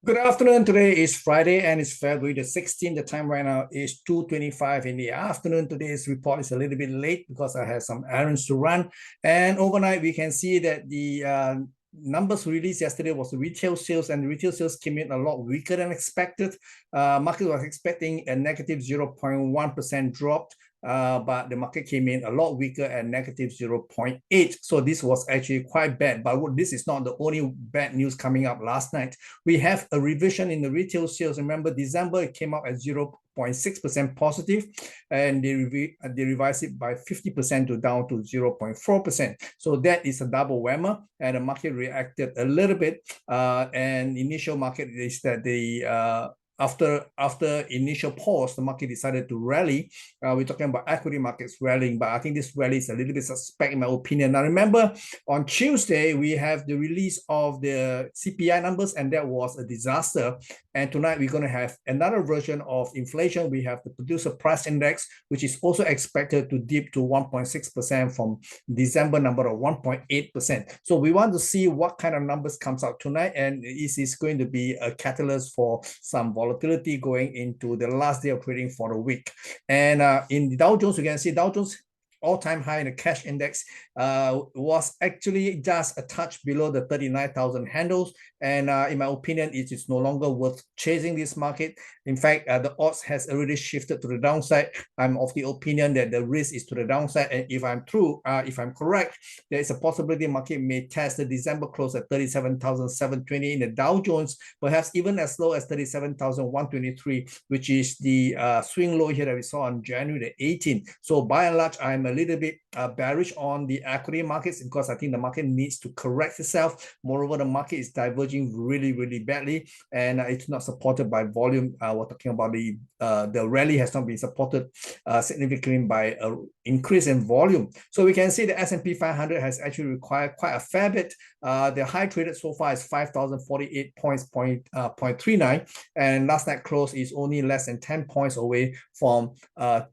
Good afternoon. Today is Friday and it's February the 16th. The time right now is 2:25 in the afternoon. Today's report is a little bit late because I had some errands to run. And overnight, we can see that the numbers released yesterday was the retail sales, and the retail sales came in a lot weaker than expected. Market was expecting a negative 0.1% drop. But the market came in a lot weaker at negative 0.8. So this was actually quite bad. But this is not the only bad news coming up last night. We have a revision in the retail sales. Remember, December, it came out at 0.6% positive, and they revised it by 50% to down to 0.4%. So that is a double whammer, and the market reacted a little bit. And initial market is that the after initial pause, the market decided to rally. We're talking about equity markets rallying, but I think this rally is a little bit suspect in my opinion. Now remember, on Tuesday, we have the release of the CPI numbers, and that was a disaster. And tonight, we're going to have another version of inflation. We have the producer price index, which is also expected to dip to 1.6% from December number of 1.8%. So we want to see what kind of numbers comes out tonight, and this is going to be a catalyst for some volatility going into the last day of trading for the week. And in the Dow Jones, you can see Dow Jones all-time high in the cash index was actually just a touch below the 39,000 handles. And in my opinion, it is no longer worth chasing this market. In fact, the odds has already shifted to the downside. I'm of the opinion that the risk is to the downside. And if I'm correct, there is a possibility the market may test the December close at 37,720 in the Dow Jones, perhaps even as low as 37,123, which is the swing low here that we saw on January the 18th. So by and large, I'm a little bit bearish on the equity markets because I think the market needs to correct itself. Moreover, the market is diverging really, really badly, and it's not supported by volume. We're talking about the rally has not been supported significantly by an increase in volume. So we can see the S&P 500 has actually required quite a fair bit. The high traded so far is 5,048 points, 0.39, and last night close is only less than 10 points away from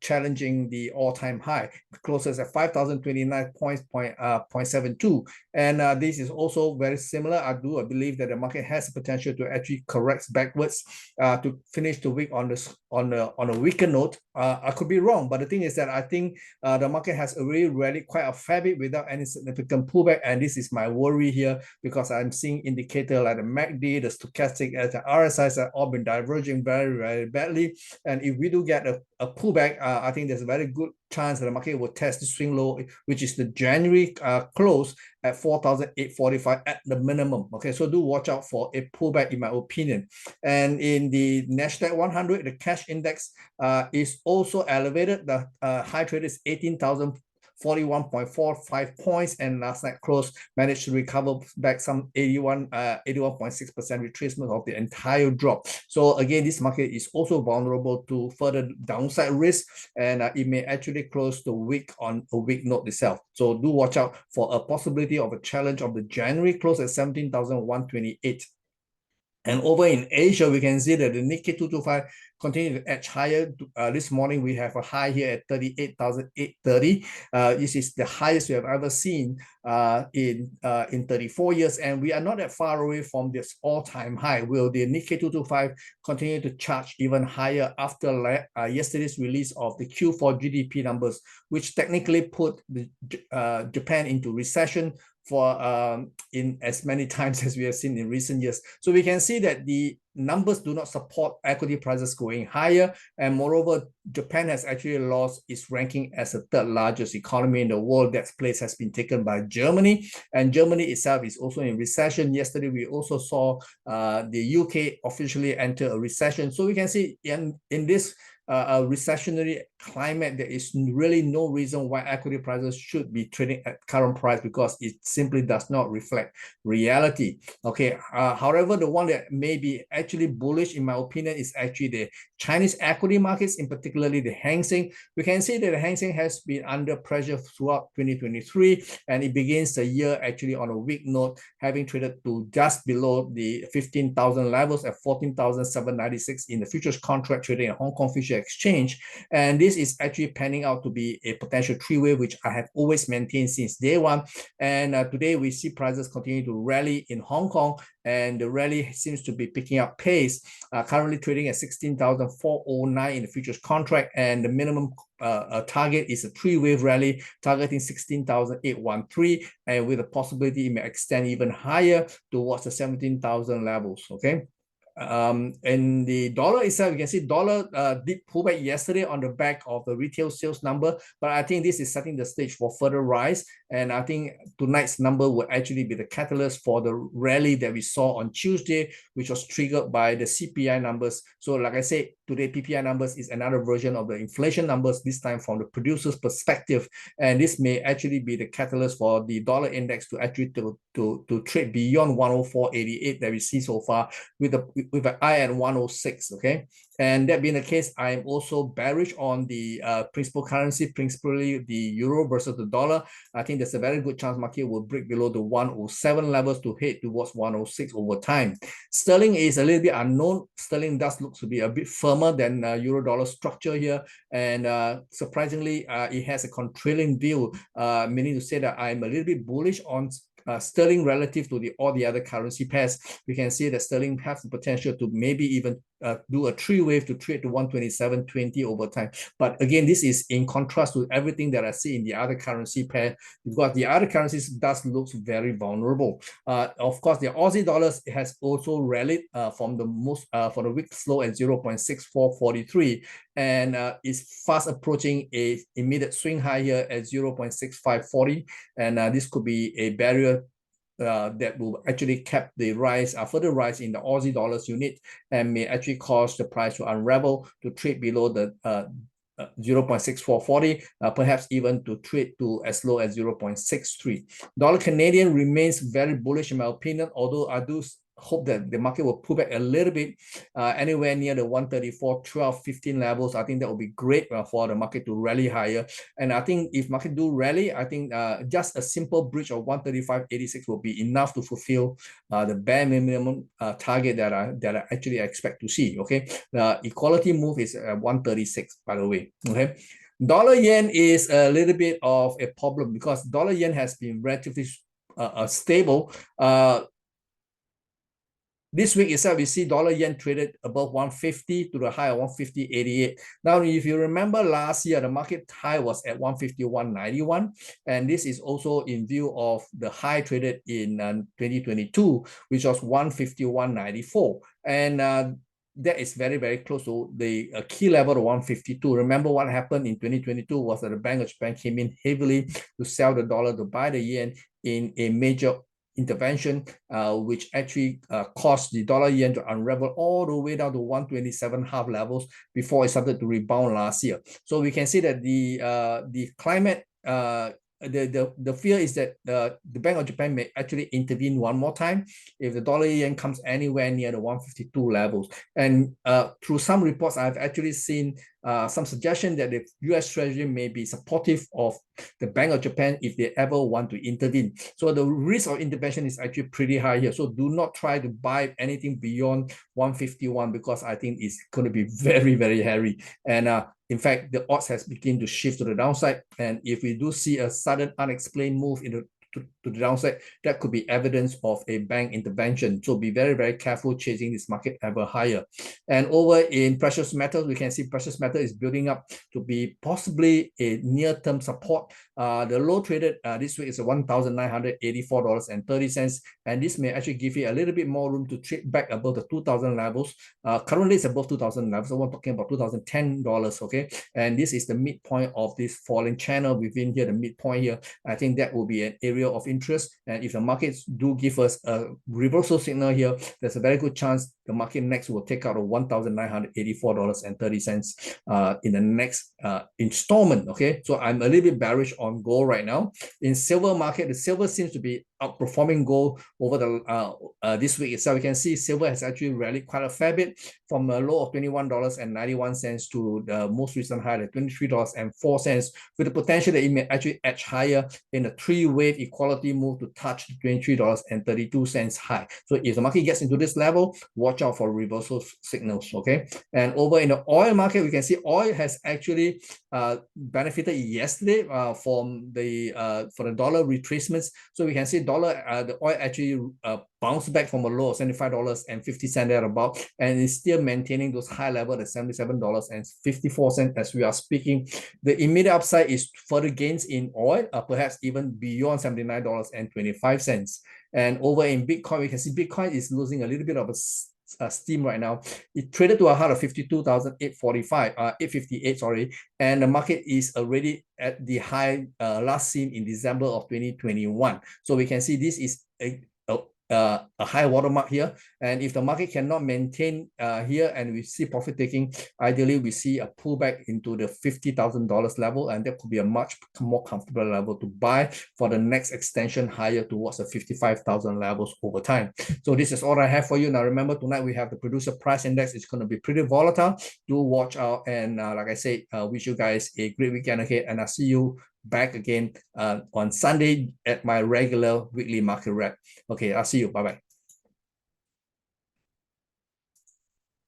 challenging the all-time high. Closes at 5,029 points, 0.72, and this is also very similar. I believe that the market has the potential to actually correct backwards to finish the week on a weaker note. I could be wrong, but the thing is that I think the market has already rallied quite a fair bit without any significant pullback, and this is my worry here because I'm seeing indicators like the MACD, the stochastic, and the RSIs have all been diverging very, very badly. And if we do get a pullback, I think there's a very good chance that the market will test the swing low, which is the January close at 4,845 at the minimum. Okay, so do watch out for a pullback in my opinion. And in the Nasdaq 100, the cash index is also elevated. The high trade is 18,041.45 points, and last night close managed to recover back some 81.6% retracement of the entire drop. So again, this market is also vulnerable to further downside risk, and it may actually close the week on a weak note itself. So do watch out for a possibility of a challenge of the January close at 17,128. And over in Asia, we can see that the Nikkei 225 continue to edge higher. This morning, we have a high here at 38,830. This is the highest we have ever seen in 34 years. And we are not that far away from this all-time high. Will the Nikkei 225 continue to charge even higher after yesterday's release of the Q4 GDP numbers, which technically put Japan into recession for in as many times as we have seen in recent years. So we can see that the numbers do not support equity prices going higher, and moreover, Japan has actually lost its ranking as the third largest economy in the world. That place has been taken by Germany, and Germany itself is also in recession. Yesterday, we also saw the UK officially enter a recession. So we can see in this a recessionary climate, there is really no reason why equity prices should be trading at current price because it simply does not reflect reality. Okay, however, the one that may be actually bullish in my opinion is actually the Chinese equity markets, in particularly the Hang Seng. We can see that the Hang Seng has been under pressure throughout 2023, and it begins the year actually on a weak note, having traded to just below the 15,000 levels at 14,796 in the futures contract trading at Hong Kong Futures Exchange. And this is actually panning out to be a potential three-way, which I have always maintained since day one. And today we see prices continue to rally in Hong Kong, and the rally seems to be picking up pace, currently trading at 16,409 in the futures contract, and the minimum target is a three-wave rally targeting 16,813, and with a possibility it may extend even higher towards the 17,000 levels. Okay. And the dollar itself, you can see dollar did pull back yesterday on the back of the retail sales number, but I think this is setting the stage for further rise, and I think tonight's number will actually be the catalyst for the rally that we saw on Tuesday, which was triggered by the CPI numbers. So like I said, today PPI numbers is another version of the inflation numbers, this time from the producer's perspective, and this may actually be the catalyst for the dollar index to actually to trade beyond 104.88 that we see so far, with an eye at 106. Okay, and that being the case, I am also bearish on the principal currency, principally the euro versus the dollar. I think there's a very good chance market will break below the 107 levels to head towards 106 over time. Sterling is a little bit unknown. Sterling does look to be a bit firmer than euro dollar structure here, and surprisingly, it has a contrarian view, meaning to say that I'm a little bit bullish on sterling relative to all the other currency pairs. We can see that sterling has the potential to maybe even do a three-wave to trade to 127.20 over time. But again, this is in contrast to everything that I see in the other currency pair, because the other currencies does look very vulnerable. Of course, the Aussie dollars has also rallied from the week slow at 0.6443, and is fast approaching a immediate swing high here at 0.6540, and this could be a barrier that will actually cap the rise, further rise in the Aussie dollars unit, and may actually cause the price to unravel to trade below the 0.6440, perhaps even to trade to as low as 0.63. Dollar Canadian remains very bullish in my opinion, although I do hope that the market will pull back a little bit, anywhere near the 134, 12, 15 levels. I think that will be great for the market to rally higher. And I think if market do rally, I think just a simple breach of 135.86 will be enough to fulfill the bare minimum target that I actually expect to see. Okay, the equality move is 136, by the way. Okay. Dollar yen is a little bit of a problem because dollar yen has been relatively stable. This week itself, we see dollar yen traded above 150 to the high of 150.88. Now, if you remember last year, the market high was at 151.91, and this is also in view of the high traded in 2022, which was 151.94, and that is very, very close to the key level of 152. Remember what happened in 2022 was that the Bank of Japan came in heavily to sell the dollar to buy the yen in a major intervention, which actually caused the dollar yen to unravel all the way down to 127.5 levels before it started to rebound last year. So we can see that the climate, the fear is that the Bank of Japan may actually intervene one more time if the dollar yen comes anywhere near the 152 levels. And through some reports, I've actually seen some suggestion that the US Treasury may be supportive of the Bank of Japan if they ever want to intervene. So the risk of intervention is actually pretty high here. So do not try to buy anything beyond 151 because I think it's going to be very, very hairy. And in fact, the odds has begun to shift to the downside. And if we do see a sudden unexplained move to the downside, that could be evidence of a bank intervention. So be very, very careful chasing this market ever higher. And over in precious metals, we can see precious metal is building up to be possibly a near-term support. The low traded this week is $1,984.30, and this may actually give you a little bit more room to trade back above the 2,000 levels. Currently, it's above 2,000 levels, so we're talking about $2,010, okay? And this is the midpoint of this falling channel within here, the midpoint here. I think that will be an area of interest, and if the markets do give us a reversal signal here, there's a very good chance the market next will take out a $1,984.30 in the next installment. Okay, so I'm a little bit bearish on gold right now. In silver market, the silver seems to be outperforming gold over the this week itself. You can see silver has actually rallied quite a fair bit from a low of $21.91 to the most recent high at $23.04, with the potential that it may actually edge higher in a three-wave equality move to touch the $23.32 high. So if the market gets into this level, watch out for reversal signals. Okay, and over in the oil market, we can see oil has actually benefited yesterday from the for the dollar retracements. So we can see the oil actually bounced back from a low of $75.50 thereabout, and is still maintaining those high levels at $77.54 as we are speaking. The immediate upside is further gains in oil, perhaps even beyond $79.25. And over in Bitcoin, we can see Bitcoin is losing a little bit of a steam right now. It traded to a high of 858, sorry, and the market is already at the high last seen in December of 2021. So we can see this is a high watermark here, and if the market cannot maintain here and we see profit taking, ideally we see a pullback into the $50,000 level, and that could be a much more comfortable level to buy for the next extension higher towards the 55,000 levels over time. So this is all I have for you. Now remember, tonight we have the producer price index. It's going to be pretty volatile. Do watch out, and like I said, wish you guys a great weekend ahead, and I'll see you back again on Sunday at my regular weekly market wrap. Okay, I'll see you. Bye-bye.